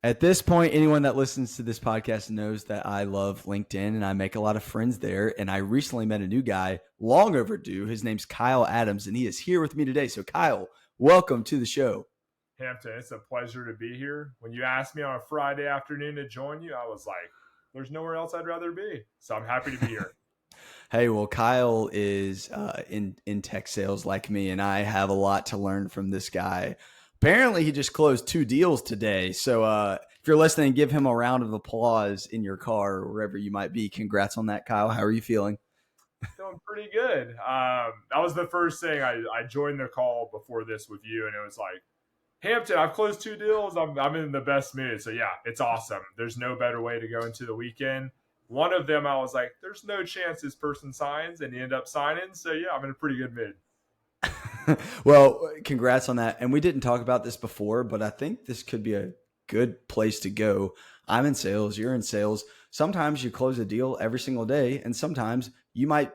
At this point, anyone that listens to this podcast knows that I love LinkedIn and I make a lot of friends there. And I recently met a new guy, long overdue. His name's Kyle Adams, and he is here with me today. So, Kyle, welcome to the show. Hampton, it's a pleasure to be here. When you asked me on a Friday afternoon to join you, I was like, there's nowhere else I'd rather be. So I'm happy to be here. Hey, well, Kyle is in tech sales like me, and I have a lot to learn from this guy. Apparently, he just closed 2 deals today. So if you're listening, give him a round of applause in your car or wherever you might be. Congrats on that, Kyle. How are you feeling? Feeling pretty good. That was the first thing I joined the call before this with you, and it was like, Hampton, I've closed 2 deals. I'm in the best mood. So yeah, it's awesome. There's no better way to go into the weekend. One of them, I was like, there's no chance this person signs, and he ended up signing. So yeah, I'm in a pretty good mood. Well, congrats on that. And we didn't talk about this before, but I think this could be a good place to go. I'm in sales. You're in sales. Sometimes you close a deal every single day, and sometimes you might,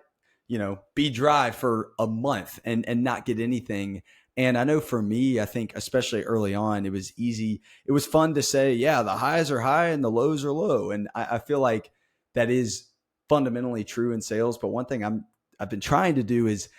be dry for a month and not get anything. And I know for me, I think especially early on, it was easy. It was fun to say, yeah, the highs are high and the lows are low. And I feel like that is fundamentally true in sales. But one thing I've been trying to do is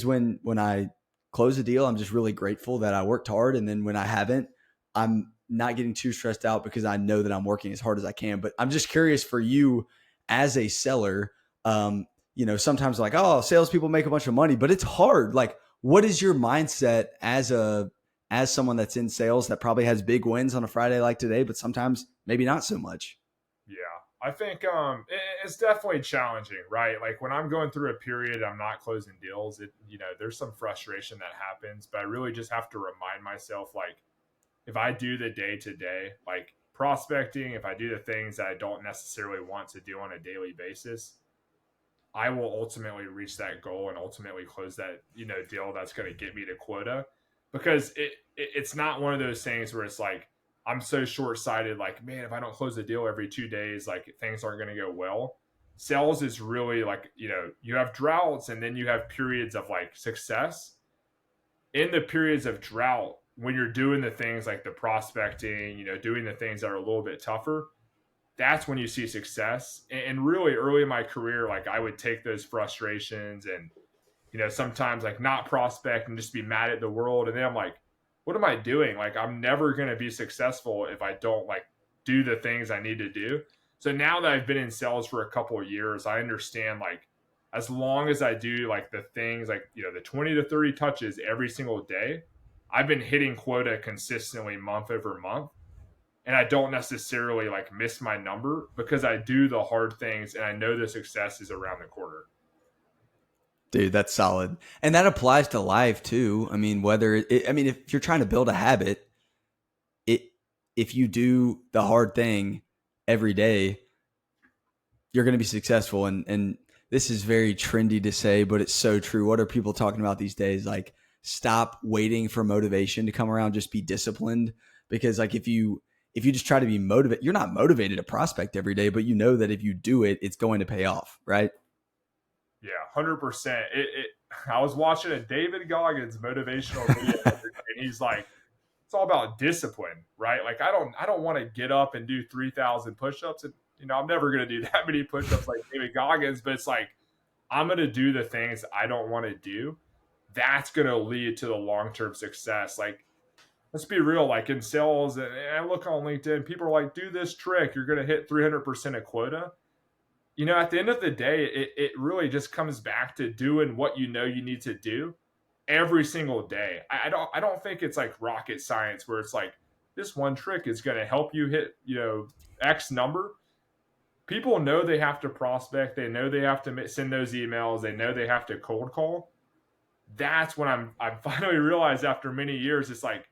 when I close a deal, I'm just really grateful that I worked hard. And then when I haven't, I'm not getting too stressed out because I know that I'm working as hard as I can. But I'm just curious for you as a seller, sometimes like, oh, salespeople make a bunch of money, but it's hard. Like, what is your mindset as someone that's in sales that probably has big wins on a Friday like today, but sometimes maybe not so much? Yeah, I think it's definitely challenging, right? Like when I'm going through a period, I'm not closing deals. There's some frustration that happens, but I really just have to remind myself, like, if I do the day to day, like prospecting, if I do the things that I don't necessarily want to do on a daily basis, I will ultimately reach that goal and ultimately close that, deal that's going to get me to quota, because it's not one of those things where it's like, I'm so short-sighted, like, man, if I don't close a deal every 2 days, like things aren't going to go well. Sales is really like, you have droughts and then you have periods of like success. In the periods of drought, when you're doing the things like the prospecting, doing the things that are a little bit tougher, that's when you see success. And really early in my career, like I would take those frustrations and, sometimes like not prospect and just be mad at the world. And then I'm like, what am I doing? Like, I'm never going to be successful if I don't like do the things I need to do. So now that I've been in sales for a couple of years, I understand, like, as long as I do like the things like, the 20 to 30 touches every single day, I've been hitting quota consistently month over month. And I don't necessarily like miss my number because I do the hard things and I know the success is around the corner. Dude, that's solid. And that applies to life too. I mean, if you're trying to build a habit, if you do the hard thing every day, you're going to be successful. And this is very trendy to say, but it's so true. What are people talking about these days? Like, stop waiting for motivation to come around. Just be disciplined. Because like, if you just try to be motivated, you're not motivated to prospect every day, but you know that if you do it, it's going to pay off, right? Yeah, 100%. I was watching a David Goggins motivational video, and he's like, it's all about discipline, right? Like, I don't want to get up and do 3,000 push-ups, and I'm never going to do that many push-ups like David Goggins. But it's like, I'm going to do the things I don't want to do. That's going to lead to the long-term success. Like, let's be real. Like in sales, and I look on LinkedIn, people are like, do this trick, you're going to hit 300% of quota. At the end of the day, it really just comes back to doing what you need to do every single day. I don't think it's like rocket science where it's like this one trick is going to help you hit, X number. People know they have to prospect. They know they have to send those emails. They know they have to cold call. That's when I finally realized after many years, it's like,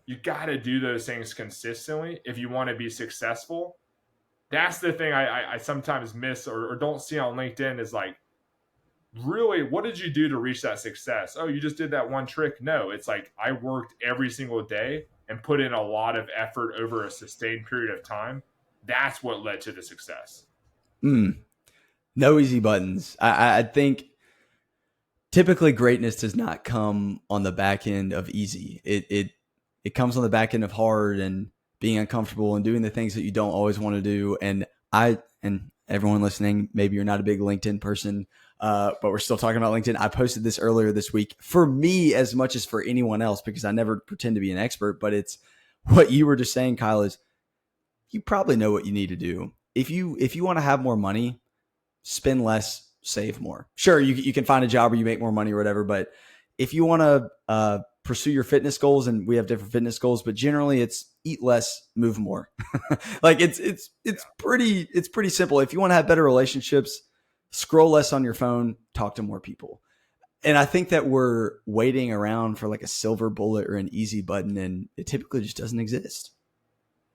you got to do those things consistently if you want to be successful. That's the thing I sometimes miss or don't see on LinkedIn is like, really, what did you do to reach that success? Oh, you just did that one trick? No, it's like I worked every single day and put in a lot of effort over a sustained period of time. That's what led to the success. No easy buttons. I think typically greatness does not come on the back end of easy. It comes on the back end of hard. And being uncomfortable and doing the things that you don't always want to do. And everyone listening, maybe you're not a big LinkedIn person, but we're still talking about LinkedIn. I posted this earlier this week for me as much as for anyone else, because I never pretend to be an expert, but it's what you were just saying, Kyle, is you probably know what you need to do. If you want to have more money, spend less, save more. Sure, you can find a job where you make more money or whatever, but if you want to pursue your fitness goals, and we have different fitness goals, but generally it's eat less, move more. Like it's pretty simple. If you want to have better relationships, scroll less on your phone, talk to more people. And I think that we're waiting around for like a silver bullet or an easy button, and it typically just doesn't exist.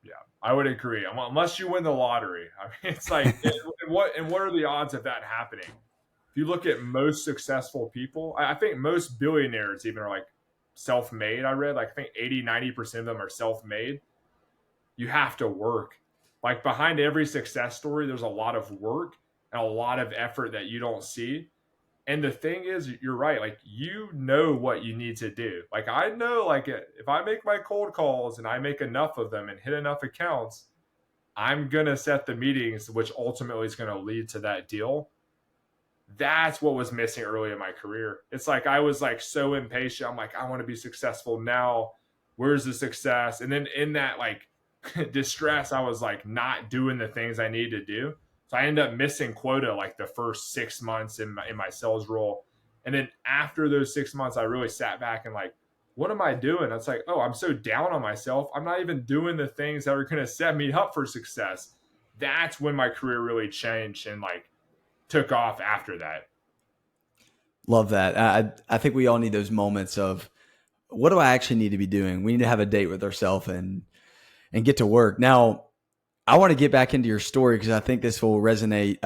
Yeah, I would agree. Unless you win the lottery. I mean, it's like, what are the odds of that happening? If you look at most successful people, I think most billionaires even are like self-made. I read like I think 80-90% of them are self-made. You have to work. Like behind every success story, there's a lot of work and a lot of effort that you don't see. And the thing is, you're right. Like, you know what you need to do. Like, I know, like, if I make my cold calls and I make enough of them and hit enough accounts, I'm going to set the meetings, which ultimately is going to lead to that deal. That's what was missing early in my career. It's like I was like so impatient. I'm like, I want to be successful now. Where's the success? And then in that like distress, I was like not doing the things I need to do. So I ended up missing quota like the first 6 months in my sales role. And then after those 6 months, I really sat back and like, what am I doing? It's like, oh, I'm so down on myself. I'm not even doing the things that are going to set me up for success. That's when my career really changed and like took off after that. Love that. I think we all need those moments of, what do I actually need to be doing? We need to have a date with ourselves and get to work. Now, I want to get back into your story because I think this will resonate.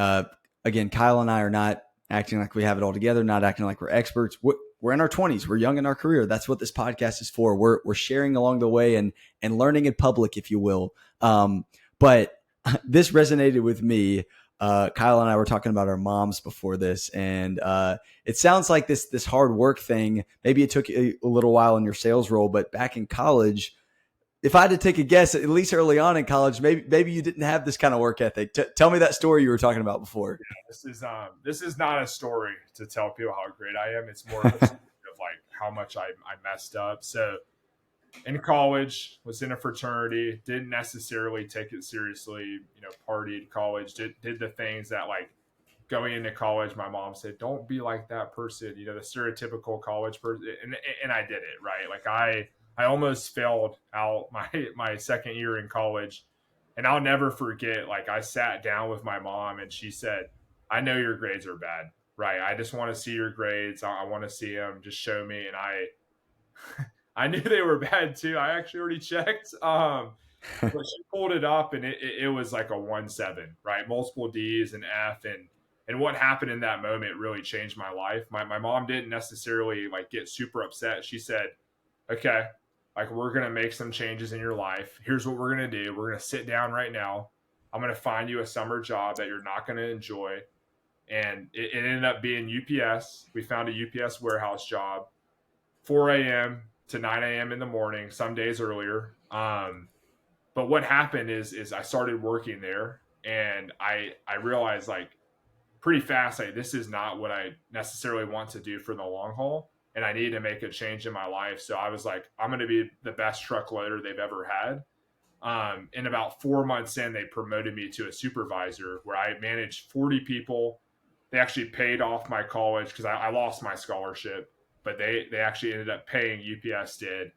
Again, Kyle and I are not acting like we have it all together, not acting like we're experts. We're in our 20s. We're young in our career. That's what this podcast is for. We're sharing along the way and learning in public, if you will. But this resonated with me. Kyle and I were talking about our moms before this, and it sounds like this hard work thing. Maybe it took a little while in your sales role, but back in college, if I had to take a guess, at least early on in college, maybe you didn't have this kind of work ethic. Tell me that story you were talking about before. This is not a story to tell people how great I am. It's more of a story of like how much I messed up. So in college, was in a fraternity, didn't necessarily take it seriously, partied college, did the things that like going into college, my mom said, don't be like that person, the stereotypical college person. And I did it, right? Like I almost failed out my second year in college. And I'll never forget, like I sat down with my mom and she said, I know your grades are bad, right? I just want to see your grades. I want to see them. Just show me. And I knew they were bad too. I actually already checked. But she pulled it up and it was like a 1.7, right? Multiple D's and F. And what happened in that moment really changed my life. My mom didn't necessarily like get super upset. She said, okay, like we're going to make some changes in your life. Here's what we're going to do. We're going to sit down right now. I'm going to find you a summer job that you're not going to enjoy. And it ended up being UPS. We found a UPS warehouse job, 4 a.m. to 9 a.m. in the morning, some days earlier. But what happened is I started working there and I realized like pretty fast, like this is not what I necessarily want to do for the long haul. And I need to make a change in my life. So I was like, I'm going to be the best truck loader they've ever had. And about 4 months in, they promoted me to a supervisor where I managed 40 people. They actually paid off my college because I lost my scholarship, but they actually ended up paying, UPS did.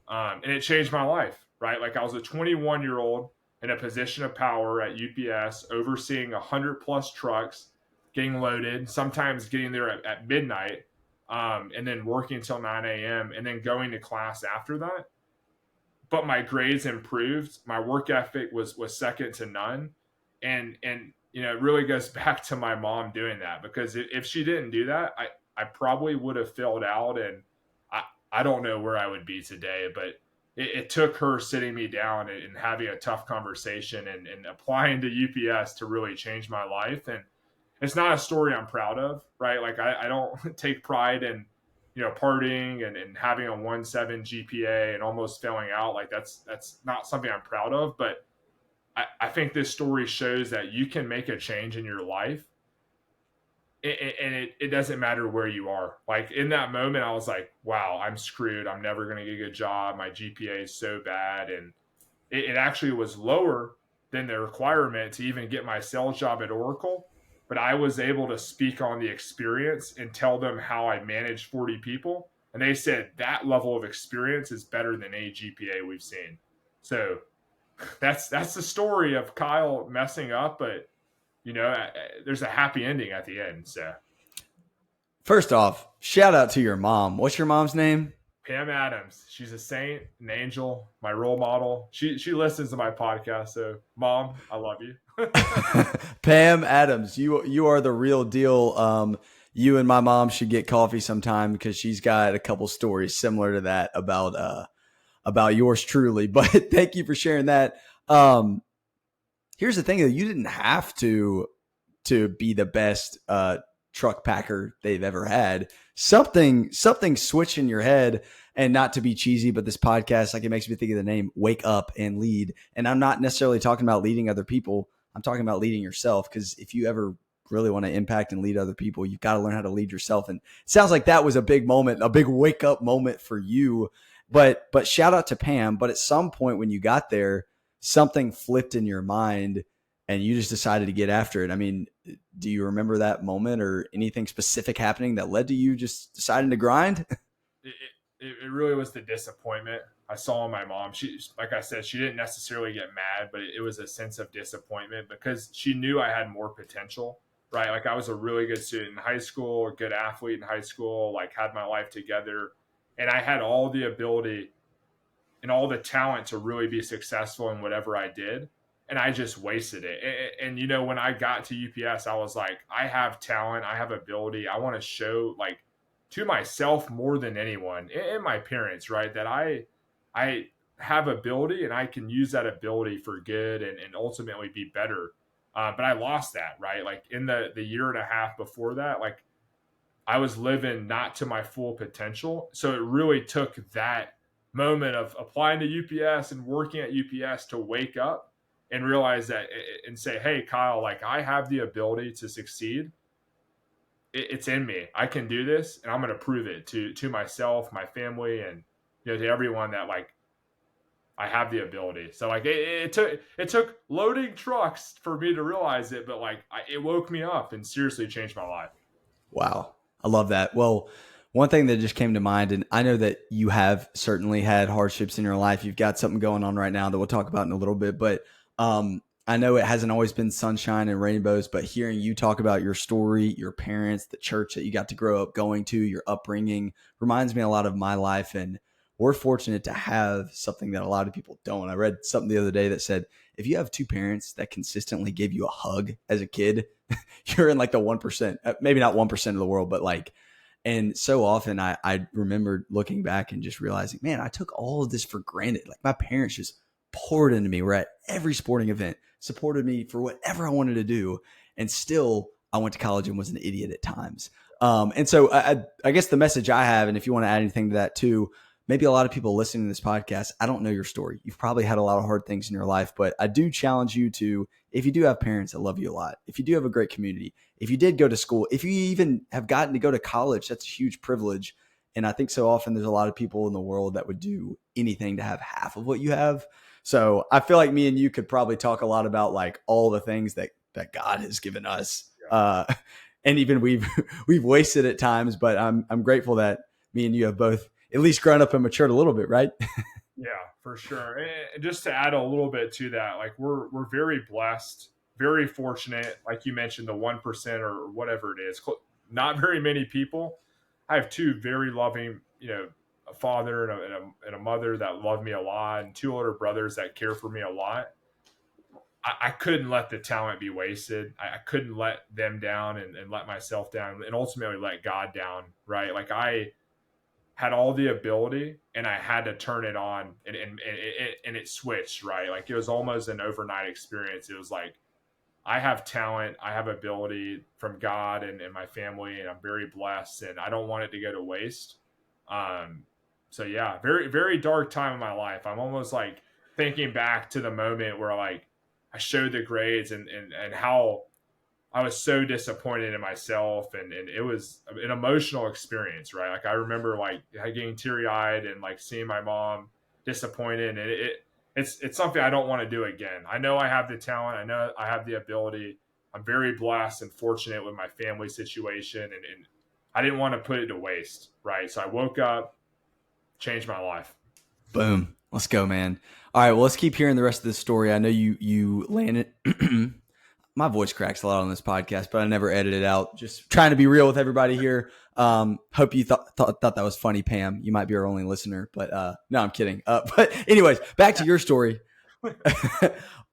And it changed my life, right? Like I was a 21-year-old in a position of power at UPS, overseeing 100 plus trucks, getting loaded, sometimes getting there at midnight, and then working until 9 a.m. and then going to class after that. But my grades improved. My work ethic was second to none. And it really goes back to my mom doing that, because if she didn't do that, I probably would have failed out, and I don't know where I would be today. But it took her sitting me down and having a tough conversation and applying to UPS to really change my life. And it's not a story I'm proud of, right? Like I don't take pride in partying and having a 1.7 GPA and almost failing out. Like that's not something I'm proud of, but I think this story shows that you can make a change in your life, and it doesn't matter where you are. Like in that moment, I was like, wow, I'm screwed. I'm never going to get a good job. My GPA is so bad. And it actually was lower than the requirement to even get my sales job at Oracle. But I was able to speak on the experience and tell them how I managed 40 people. And they said that level of experience is better than any GPA we've seen. So that's the story of Kyle messing up, but there's a happy ending at the end. So First off, shout out to your mom. What's your mom's name? Pam Adams, she's a saint, an angel, my role model. She listens to my podcast, so Mom, I love you. Pam Adams, you are the real deal. You and my mom should get coffee sometime because she's got a couple stories similar to that about yours truly. But thank you for sharing that. Um, Here's the thing: though, you didn't have to be the best truck packer they've ever had. Something switched in your head, and not to be cheesy, but this podcast, like, it makes me think of the name "Wake Up and Lead." And I'm not necessarily talking about leading other people. I'm talking about leading yourself, because if you ever really want to impact and lead other people, you've got to learn how to lead yourself. And it sounds like that was a big moment, a big wake up moment for you. But shout out to Pam. But at some point when you got there, something flipped in your mind and you just decided to get after it. I mean, do you remember that moment or anything specific happening that led to you just deciding to grind? it, it really was the disappointment I saw in my mom. She, like I said, she didn't necessarily get mad, but it was a sense of disappointment because she knew I had more potential, right? Like I was a really good student in high school, a good athlete in high school, like had my life together, and I had all the ability and all the talent to really be successful in whatever I did. And I just wasted it. And when I got to UPS, I was like, I have talent, I have ability. I want to show, like, to myself more than anyone and my parents, right, that I have ability and I can use that ability for good and ultimately be better. But I lost that, right? Like in the year and a half before that, like I was living not to my full potential. So it really took that moment of applying to UPS and working at UPS to wake up and realize that and say, hey, Kyle, like I have the ability to succeed. It's in me. I can do this, and I'm going to prove it to myself, my family, and to everyone that like I have the ability. So like it took loading trucks for me to realize it, but like it woke me up and seriously changed my life. Wow. I love that. Well, one thing that just came to mind, and I know that you have certainly had hardships in your life. You've got something going on right now that we'll talk about in a little bit, but I know it hasn't always been sunshine and rainbows, but hearing you talk about your story, your parents, the church that you got to grow up going to, your upbringing reminds me a lot of my life. And we're fortunate to have something that a lot of people don't. I read something the other day that said, if you have two parents that consistently give you a hug as a kid, you're in like the 1%, maybe not 1% of the world, but like, and so often I remember looking back and just realizing, man, I took all of this for granted. Like my parents just poured into me. We're at every sporting event, supported me for whatever I wanted to do. And still I went to college and was an idiot at times. And so I guess the message I have, and if you want to add anything to that too, maybe a lot of people listening to this podcast, I don't know your story. You've probably had a lot of hard things in your life, but I do challenge you to, if you do have parents that love you a lot, if you do have a great community, if you did go to school, if you even have gotten to go to college, that's a huge privilege. And I think so often there's a lot of people in the world that would do anything to have half of what you have. So I feel like me and you could probably talk a lot about like all the things that God has given us. And even we've wasted at times, but I'm grateful that me and you have both at least grown up and matured a little bit, right? Yeah, for sure. And just to add a little bit to that, like we're very blessed, very fortunate. Like you mentioned, the 1% or whatever it is. Not very many people. I have two very loving, a father and a mother that love me a lot, and two older brothers that care for me a lot. I couldn't let the talent be wasted. I couldn't let them down and let myself down, and ultimately let God down. Right? Like I had all the ability and I had to turn it on and it switched, right? Like it was almost an overnight experience. It was like I have talent, I have ability from God and my family, and I'm very blessed, and I don't want it to go to waste. Um, so yeah, very very dark time in my life. I'm almost like thinking back to the moment where like I showed the grades and how I was so disappointed in myself, and it was an emotional experience, right? Like I remember like getting teary eyed and like seeing my mom disappointed, and it's something I don't want to do again. I know I have the talent, I know I have the ability. I'm very blessed and fortunate with my family situation, and I didn't want to put it to waste, right? So I woke up, changed my life. Boom. Let's go, man. All right. Well, let's keep hearing the rest of this story. I know you landed. My voice cracks a lot on this podcast, but I never edit it out. Just trying to be real with everybody here. Hope you thought that was funny, Pam. You might be our only listener, but no, I'm kidding. But anyways, back to your story.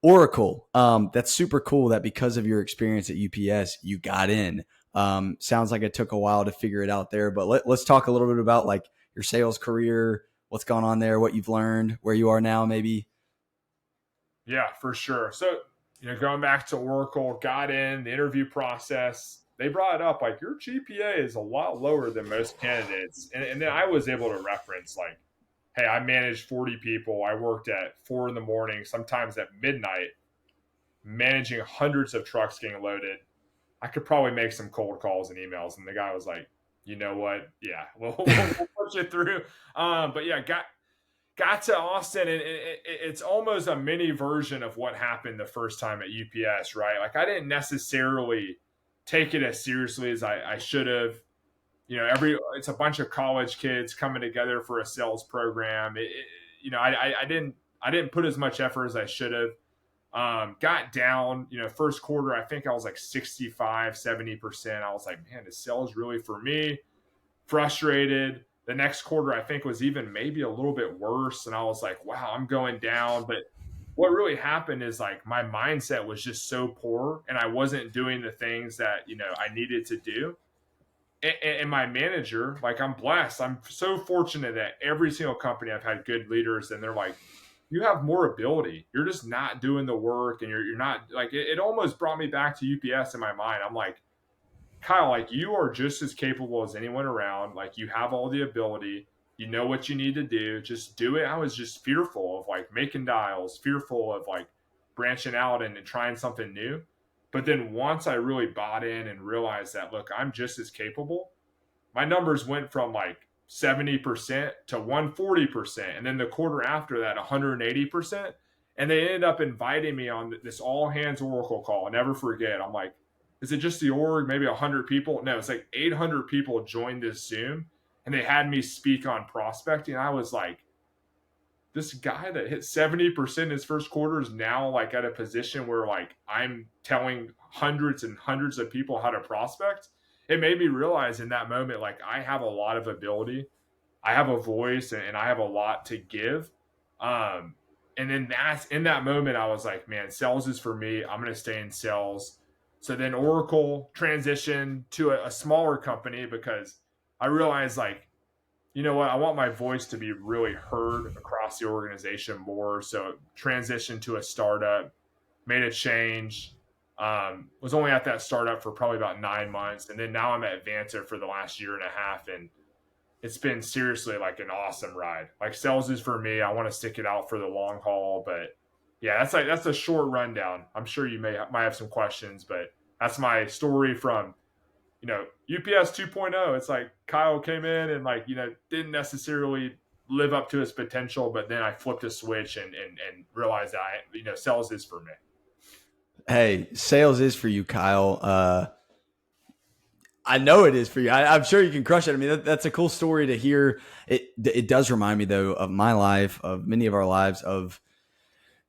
Oracle. That's super cool that because of your experience at UPS, you got in. Sounds like it took a while to figure it out there, but let's talk a little bit about like your sales career, what's gone on there, what you've learned, where you are now, maybe. Yeah, for sure. So, going back to Oracle, got in the interview process. They brought it up like your GPA is a lot lower than most candidates. And then I was able to reference like, hey, I managed 40 people. I worked at 4 in the morning, sometimes at midnight, managing hundreds of trucks getting loaded. I could probably make some cold calls and emails. And the guy was like, you know what? Yeah, we'll push it through. But yeah, got to Austin, and it's almost a mini version of what happened the first time at UPS, right? Like I didn't necessarily take it as seriously as I should have. It's a bunch of college kids coming together for a sales program. I didn't put as much effort as I should have. Got down, first quarter, I think I was like 65, 70%. I was like, man, is sales really for me? Frustrated. The next quarter, I think, was even maybe a little bit worse. And I was like, wow, I'm going down. But what really happened is like my mindset was just so poor and I wasn't doing the things that, I needed to do. And my manager, like I'm blessed. I'm so fortunate that every single company I've had good leaders and they're like, you have more ability. You're just not doing the work and you're not like, it almost brought me back to UPS in my mind. I'm like, Kyle, like you are just as capable as anyone around. Like you have all the ability. You know what you need to do. Just do it. I was just fearful of like making dials, fearful of like branching out and trying something new. But then once I really bought in and realized that, look, I'm just as capable, my numbers went from like 70% to 140%. And then the quarter after that, 180%. And they ended up inviting me on this all hands Oracle call. I'll never forget. I'm like, is it just the org, maybe 100 people? No, it's like 800 people joined this Zoom and they had me speak on prospecting. I was like, this guy that hit 70% in his first quarter is now like at a position where like I'm telling hundreds and hundreds of people how to prospect. It made me realize in that moment, like I have a lot of ability. I have a voice and I have a lot to give. Um, and then that's in that moment, I was like, man, sales is for me. I'm going to stay in sales. So then Oracle transitioned to a smaller company because I realized like, you know what, I want my voice to be really heard across the organization more. So transitioned to a startup, made a change. Was only at that startup for probably about 9 months. And then now I'm at Vanta for the last year and a half. And it's been seriously like an awesome ride. Like sales is for me. I want to stick it out for the long haul, but yeah, that's a short rundown. I'm sure you might have some questions, but that's my story from UPS 2.0. It's like Kyle came in and like didn't necessarily live up to his potential, but then I flipped a switch and realized that sales is for me. Hey, sales is for you, Kyle. I know it is for you. I'm sure you can crush it. I mean, that's a cool story to hear. It does remind me though of my life, of many of our lives, of,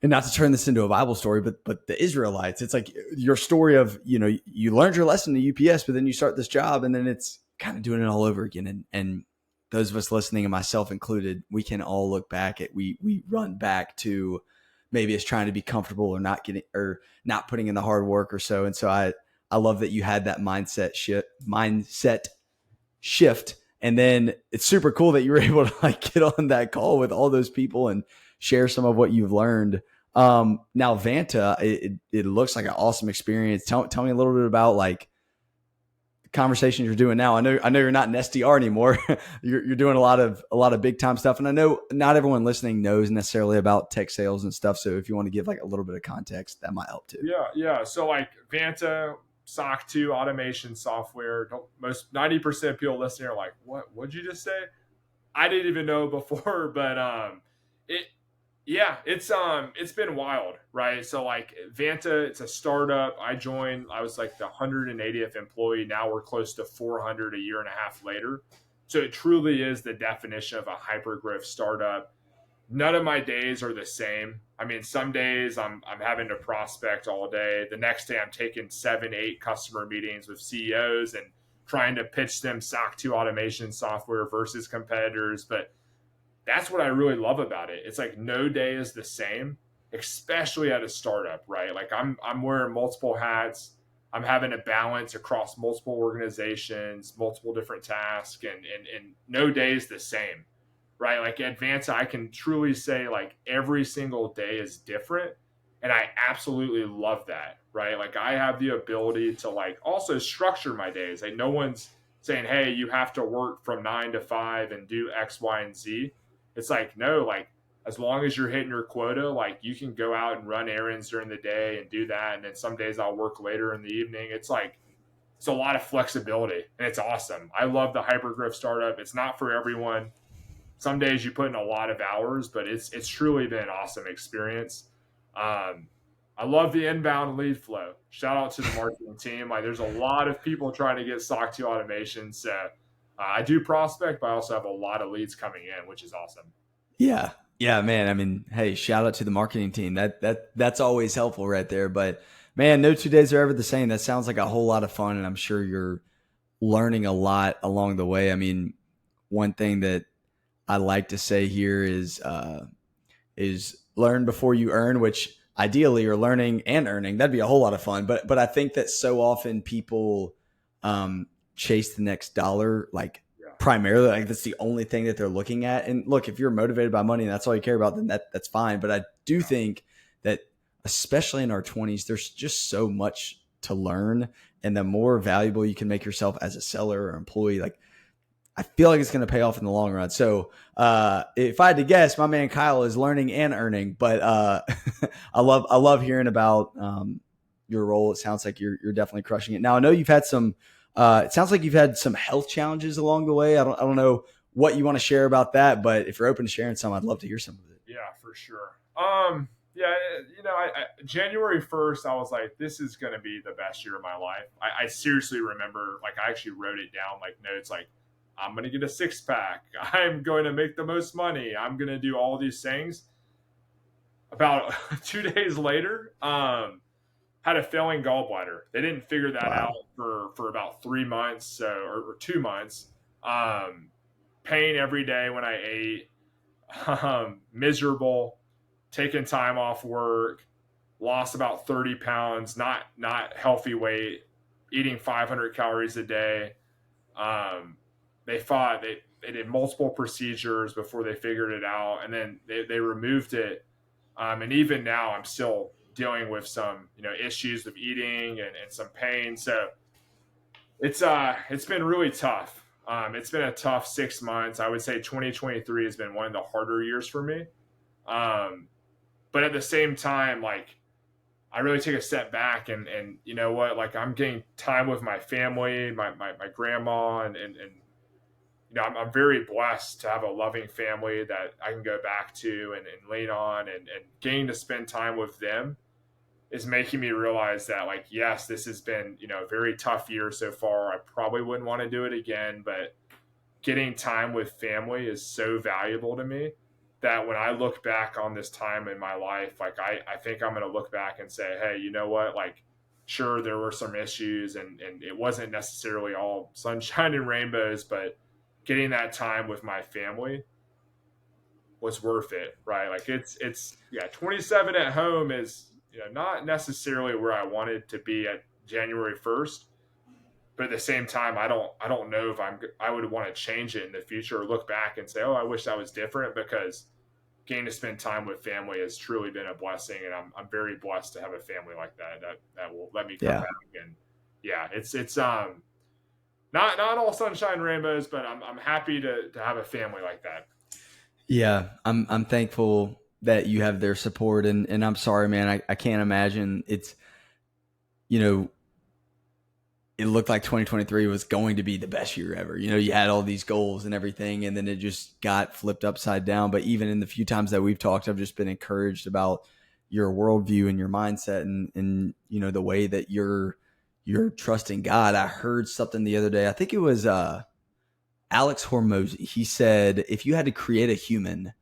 and not to turn this into a Bible story, but the Israelites. It's like your story of you learned your lesson to UPS, but then you start this job, and then it's kind of doing it all over again. And those of us listening, and myself included, we can all look back at we run back to maybe it's trying to be comfortable or not getting or not putting in the hard work or so. And so I love that you had that mindset shift. And then it's super cool that you were able to like get on that call with all those people and share some of what you've learned. Now Vanta, it looks like an awesome experience. Tell me a little bit about like conversations you're doing now. I know you're not an SDR anymore. You're doing a lot of big time stuff, and I know not everyone listening knows necessarily about tech sales and stuff. So if you want to give like a little bit of context, that might help too. Yeah. So like Vanta, SOC 2 automation software. Don't, most 90% of people listening are like, what? What'd you just say? I didn't even know before, but it yeah, it's been wild, right? So like Vanta, it's a startup. I joined, I was like the 180th employee. Now we're close to 400 a year and a half later. So it truly is the definition of a hyper growth startup. None of my days are the same. I mean, some days I'm having to prospect all day. The next day I'm taking 7, 8 customer meetings with CEOs and trying to pitch them SOC 2 automation software versus competitors. But that's what I really love about it. It's like no day is the same, especially at a startup, right? Like I'm wearing multiple hats. I'm having to balance across multiple organizations, multiple different tasks, and no day is the same, right? Like at Advance, I can truly say like every single day is different. And I absolutely love that, right? Like I have the ability to like also structure my days. Like no one's saying, hey, you have to work from 9 to 5 and do X, Y, and Z. It's like, no, like as long as you're hitting your quota, like you can go out and run errands during the day and do that. And then some days I'll work later in the evening. It's like, it's a lot of flexibility and it's awesome. I love the hypergrowth startup. It's not for everyone. Some days you put in a lot of hours, but it's truly been an awesome experience. Um, I love the inbound lead flow. Shout out to the marketing team. Like, there's a lot of people trying to get SOC 2 automation. So I do prospect, but I also have a lot of leads coming in, which is awesome. Yeah. Yeah, man. I mean, hey, shout out to the marketing team. That's always helpful right there. But man, no 2 days are ever the same. That sounds like a whole lot of fun, and I'm sure you're learning a lot along the way. I mean, one thing that I like to say here is learn before you earn, which ideally you're learning and earning. That'd be a whole lot of fun. But I think that so often people chase the next dollar, like Yeah. primarily, like that's the only thing that they're looking at. And look, if you're motivated by money and that's all you care about, then that's fine. But I do Yeah. think that especially in our 20s, there's just so much to learn. And the more valuable you can make yourself as a seller or employee, like I feel like it's going to pay off in the long run. So if I had to guess, my man Kyle is learning and earning. But I love hearing about your role. It sounds like you're definitely crushing it. Now I know you've had some. It sounds like you've had some health challenges along the way. I don't know what you want to share about that, but if you're open to sharing some, I'd love to hear some of it. Yeah, for sure. Yeah, January 1st, I was like, this is going to be the best year of my life. I seriously remember, like, I actually wrote it down, like notes, like, I'm going to get a 6 pack. I'm going to make the most money. I'm going to do all these things. About 2 days later, had a failing gallbladder. They didn't figure that out Wow. for about 3 months, so or 2 months. Um, Pain every day when I ate, miserable, taking time off work, lost about 30 pounds, not healthy weight, eating 500 calories a day. Um, they did multiple procedures before they figured it out, and then they removed it. And even now, I'm still dealing with some issues with eating and some pain. So it's been really tough. It's been a tough 6 months. I would say 2023 has been one of the harder years for me. Um, but at the same time, like I really take a step back and you know what, like I'm getting time with my family, my grandma, and I'm very blessed to have a loving family that I can go back to and lean on and getting to spend time with them is making me realize that like yes, this has been a very tough year so far. I probably wouldn't want to do it again, but getting time with family is so valuable to me that when I look back on this time in my life, like I think I'm going to look back and say, hey, you know what, like sure there were some issues and it wasn't necessarily all sunshine and rainbows, but getting that time with my family was worth it, right? Like it's yeah, 27 at home is not necessarily where I wanted to be at January 1st, but at the same time, I don't know if I would want to change it in the future or look back and say, oh, I wish that was different because getting to spend time with family has truly been a blessing, and I'm very blessed to have a family like that will let me come Yeah. back. And yeah, it's not all sunshine and rainbows, but I'm happy to have a family like that. Yeah. I'm thankful that you have their support, and I'm sorry, man. I can't imagine it's, you know, it looked like 2023 was going to be the best year ever. You know, you had all these goals and everything, and then it just got flipped upside down. But even in the few times that we've talked, I've just been encouraged about your worldview and your mindset, and you know, the way that you're trusting God. I heard something the other day. I think it was Alex Hormozy. He said, if you had to create a human,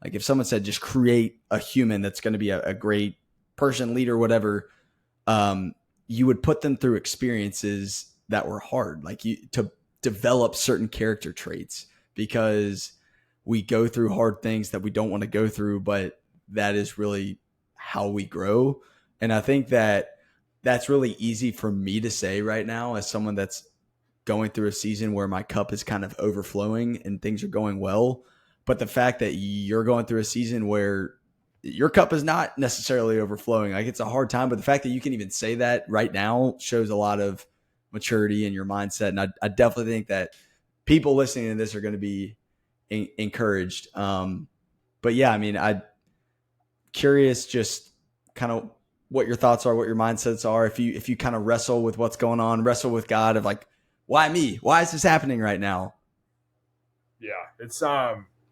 like if someone said just create a human that's going to be a great person, leader, whatever, um, you would put them through experiences that were hard, like you to develop certain character traits, because we go through hard things that we don't want to go through, but that is really how we grow. And I think that that's really easy for me to say right now as someone that's going through a season where my cup is kind of overflowing and things are going well. But the fact that you're going through a season where your cup is not necessarily overflowing, like it's a hard time, but the fact that you can even say that right now shows a lot of maturity in your mindset. And I definitely think that people listening to this are going to be encouraged. But yeah, I mean, I'm curious just kind of what your thoughts are, what your mindsets are. If you kind of wrestle with what's going on, wrestle with God of like, why me? Why is this happening right now? Yeah, it's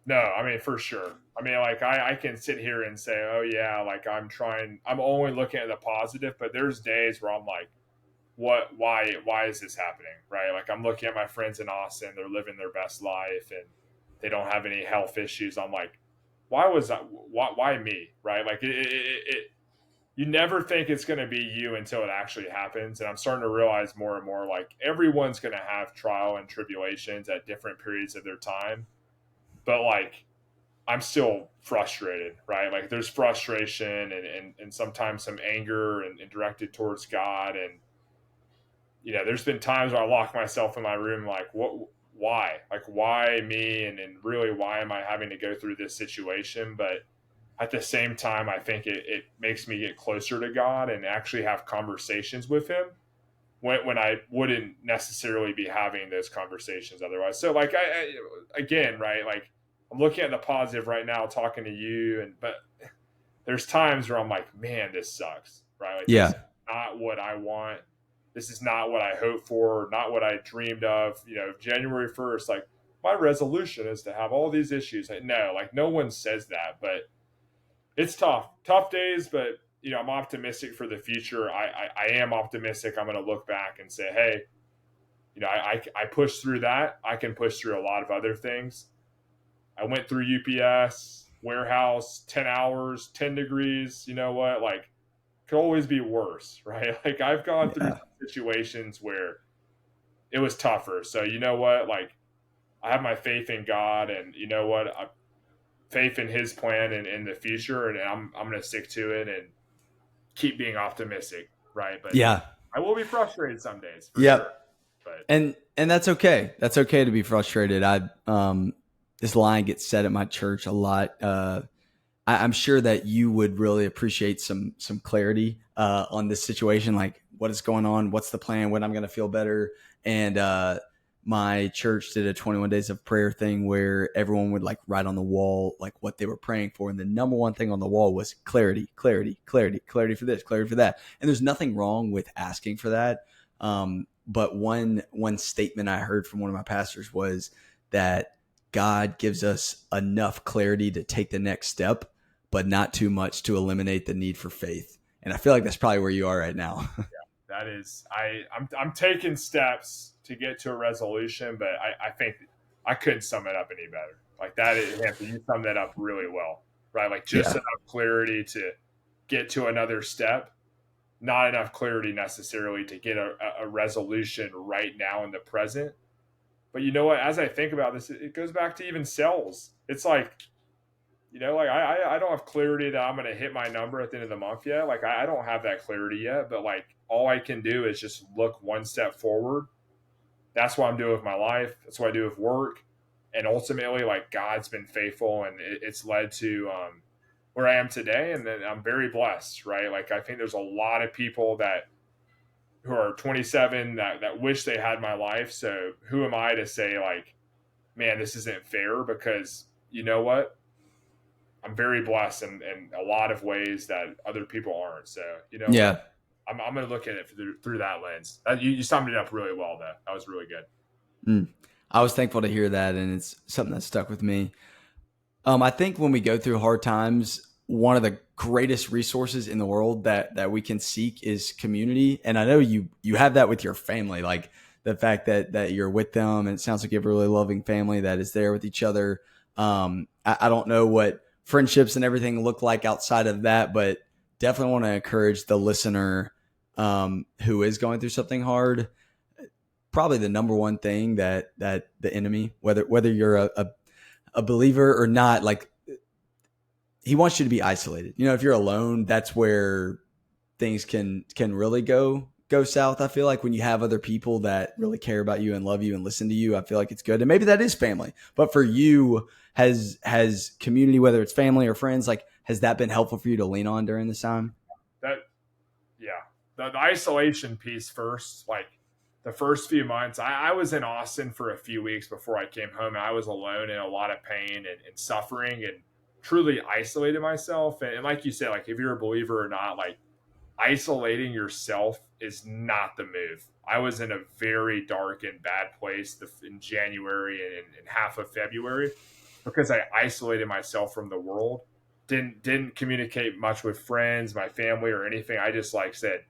no, I mean for sure. I mean, like I can sit here and say, oh yeah, like I'm only looking at the positive, but there's days where I'm like, why is this happening, right? Like I'm looking at my friends in Austin, they're living their best life and they don't have any health issues. I'm like, why me, right? Like it you never think it's going to be you until it actually happens. And I'm starting to realize more and more like everyone's going to have trial and tribulations at different periods of their time. But like, I'm still frustrated, right? Like there's frustration and sometimes some anger and directed towards God. And, there's been times where I lock myself in my room, like, why? Like, why me? And really, why am I having to go through this situation? But at the same time, I think it makes me get closer to God and actually have conversations with Him when I wouldn't necessarily be having those conversations otherwise. So, like, again, right? Like, I'm looking at the positive right now, talking to you, but there's times where I'm like, man, this sucks, right? Like, this Yeah. is not what I want. This is not what I hoped for, not what I dreamed of. January 1st, like, my resolution is to have all these issues. Like, no, like, no one says that, but it's tough days, but I'm optimistic for the future. I am optimistic. I'm going to look back and say, hey, I pushed through that. I can push through a lot of other things. I went through UPS warehouse, 10 hours, 10 degrees. You know what? Like, could always be worse, right? Like, I've gone through Yeah. situations where it was tougher. So you know what? Like, I have my faith in God, and you know what? Faith in His plan and in the future, and I'm going to stick to it and keep being optimistic, right? But Yeah. I will be frustrated some days for sure. Yep. But And that's okay. That's okay to be frustrated. This line gets said at my church a lot. I'm sure that you would really appreciate some clarity on this situation, like what is going on, what's the plan, when I'm going to feel better. And my church did a 21 days of prayer thing where everyone would like write on the wall like what they were praying for, and the number one thing on the wall was clarity, clarity, clarity, clarity for this, clarity for that. And there's nothing wrong with asking for that. But one statement I heard from one of my pastors was that God gives us enough clarity to take the next step, but not too much to eliminate the need for faith. And I feel like that's probably where you are right now. that is, I'm taking steps to get to a resolution, but I think I couldn't sum it up any better. Like that is, Hampton, you summed that up really well, right? Like just Yeah. enough clarity to get to another step, not enough clarity necessarily to get a resolution right now in the present. But you know what? As I think about this, it goes back to even sales. It's like, like I don't have clarity that I'm going to hit my number at the end of the month yet. Like I don't have that clarity yet, but like all I can do is just look one step forward. That's what I'm doing with my life. That's what I do with work. and ultimately, like, God's been faithful, and it's led to where I am today, and then I'm very blessed, right? Like, I think there's a lot of people that who are 27 that wish they had my life. So who am I to say, like, man, this isn't fair? Because you know what? I'm very blessed in a lot of ways that other people aren't. So you know what? Yeah. I'm going to look at it through that lens. You summed it up really well, though. That was really good. Mm. I was thankful to hear that, and it's something that stuck with me. I think when we go through hard times, one of the greatest resources in the world that we can seek is community. And I know you have that with your family, like the fact that you're with them, and it sounds like you have a really loving family that is there with each other. I don't know what friendships and everything look like outside of that, but definitely want to encourage the listener who is going through something hard. Probably the number one thing that the enemy, whether you're a believer or not, like, he wants you to be isolated. You know, if you're alone, that's where things can really go south. I feel like when you have other people that really care about you and love you and listen to you, I feel like it's good. And maybe that is family. But for you, has community, whether it's family or friends, like, has that been helpful for you to lean on during this time? That Yeah, the isolation piece first, like the first few months, I was in Austin for a few weeks before I came home, and I was alone in a lot of pain and suffering, and truly isolated myself. And like you said, like, if you're a believer or not, like, isolating yourself is not the move. I was in a very dark and bad place in January and half of February because I isolated myself from the world. Didn't communicate much with friends, my family, or anything. I just, like, said,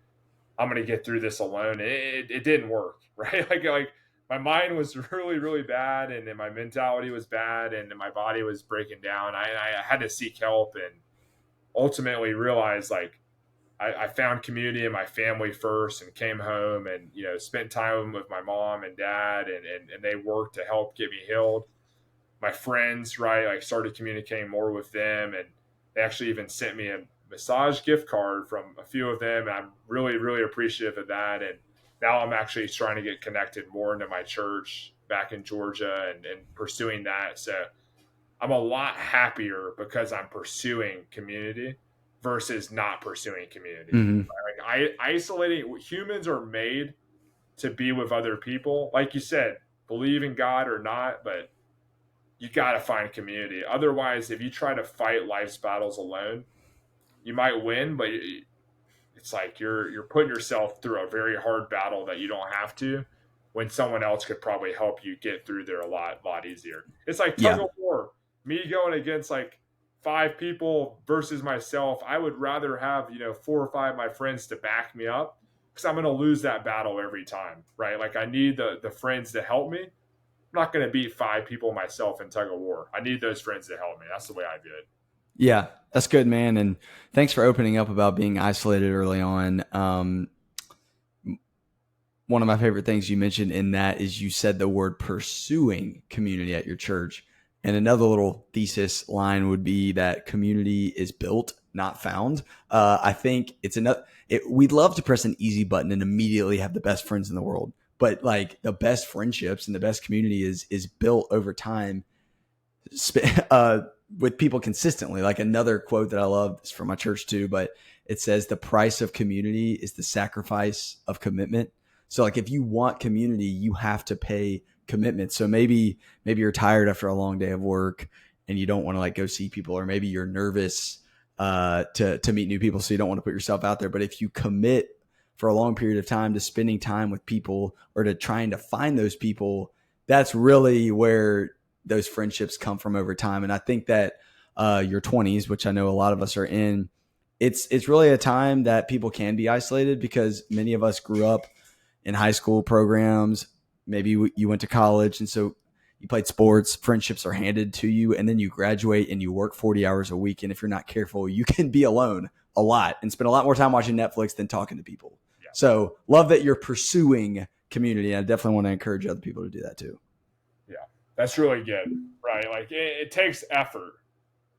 I'm gonna get through this alone. It didn't work, right? Like my mind was really really bad, and then my mentality was bad, and then my body was breaking down. I had to seek help, and ultimately realized, like, I found community in my family first, and came home and, spent time with my mom and dad, and they worked to help get me healed. My friends, right, like, started communicating more with them, and they actually even sent me a massage gift card from a few of them, and I'm really really appreciative of that. And now I'm actually trying to get connected more into my church back in Georgia, and pursuing that. So I'm a lot happier because I'm pursuing community versus not pursuing community. Mm-hmm. Like, isolating, humans are made to be with other people. Like you said, believe in God or not, but you got to find community. Otherwise, if you try to fight life's battles alone, you might win, but it's like you're putting yourself through a very hard battle that you don't have to, when someone else could probably help you get through there a lot easier. It's like tug Yeah. of war. Me going against, like, five people versus myself. I would rather have, 4 or 5 of my friends to back me up, because I'm going to lose that battle every time, right? Like, I need the friends to help me. I'm not going to beat 5 people myself in tug of war. I need those friends to help me. That's the way I view it. Yeah, that's good, man. And thanks for opening up about being isolated early on. One of my favorite things you mentioned in that is you said the word pursuing community at your church. And another little thesis line would be that community is built, not found. I think it's enough. We'd love to press an easy button and immediately have the best friends in the world. But, like, the best friendships and the best community is built over time, uh, with people consistently. Like, another quote that I love is from my church too, but it says the price of community is the sacrifice of commitment. So, like, if you want community, you have to pay commitment. So maybe you're tired after a long day of work and you don't want to, like, go see people, or maybe you're nervous to meet new people, so you don't want to put yourself out there. But if you commit for a long period of time to spending time with people, or to trying to find those people, that's really where those friendships come from over time. And I think that your 20s, which I know a lot of us are in, it's really a time that people can be isolated, because many of us grew up in high school programs. Maybe you went to college, and so you played sports. Friendships are handed to you, and then you graduate and you work 40 hours a week. And if you're not careful, you can be alone a lot and spend a lot more time watching Netflix than talking to people. Yeah. So love that you're pursuing community. I definitely want to encourage other people to do that too. Yeah. That's really good, right? Like, it takes effort.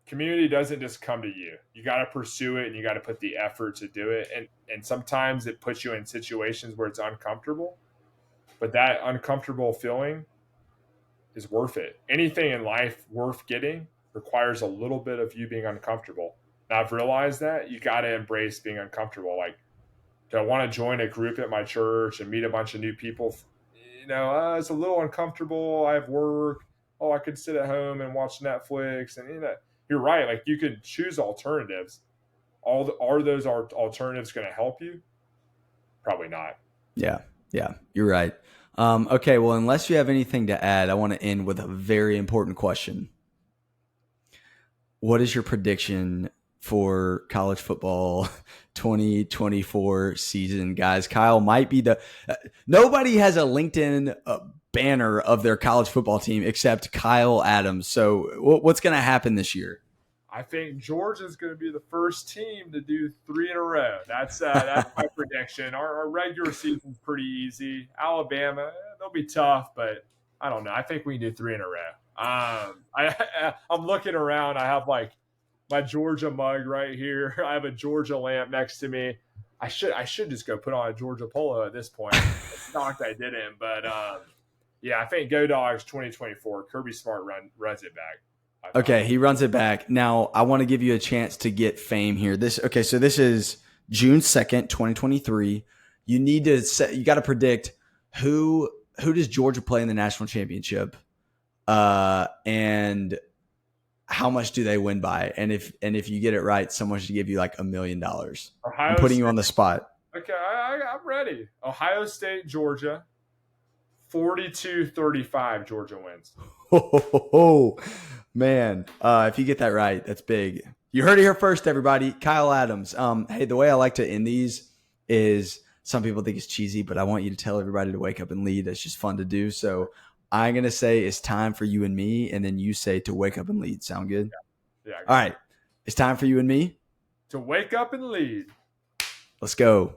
Community doesn't just come to you. You got to pursue it, and you got to put the effort to do it. And sometimes it puts you in situations where it's uncomfortable, but that uncomfortable feeling is worth it. Anything in life worth getting requires a little bit of you being uncomfortable. And I've realized that you got to embrace being uncomfortable. Like, do I want to join a group at my church and meet a bunch of new people? It's a little uncomfortable. I have work. Oh, I could sit at home and watch Netflix. And you're right. Like, you could choose alternatives. Are those alternatives going to help you? Probably not. Yeah, yeah, you're right. Okay, well, unless you have anything to add, I want to end with a very important question. What is your prediction for college football 2024 season, guys? Kyle might be nobody has a LinkedIn banner of their college football team except Kyle Adams. So what's going to happen this year? I think Georgia's going to be the first team to do 3 in a row. That's my prediction. Our regular season's pretty easy. Alabama, they'll be tough, but I don't know. I think we can do 3 in a row. I'm looking around. I have like my Georgia mug right here. I have a Georgia lamp next to me. I should just go put on a Georgia polo at this point. It's shocked I didn't, but yeah, I think Go Dogs 2024. Kirby Smart runs it back. Okay, he runs it back. Now, I want to give you a chance to get fame here. So this is June 2nd, 2023. You got to predict who does Georgia play in the national championship? And how much do they win by? And if you get it right, someone should give you like $1 million. I'm putting you on the spot. Okay, I'm ready. Ohio State, Georgia. 42-35, Georgia wins. Oh, man. If you get that right, that's big. You heard it here first, everybody. Kyle Adams. Hey, the way I like to end these is some people think it's cheesy, but I want you to tell everybody to wake up and lead. It's just fun to do. So I'm going to say it's time for you and me, and then you say to wake up and lead. Sound good? Yeah. All right. It's time for you and me to wake up and lead. Let's go.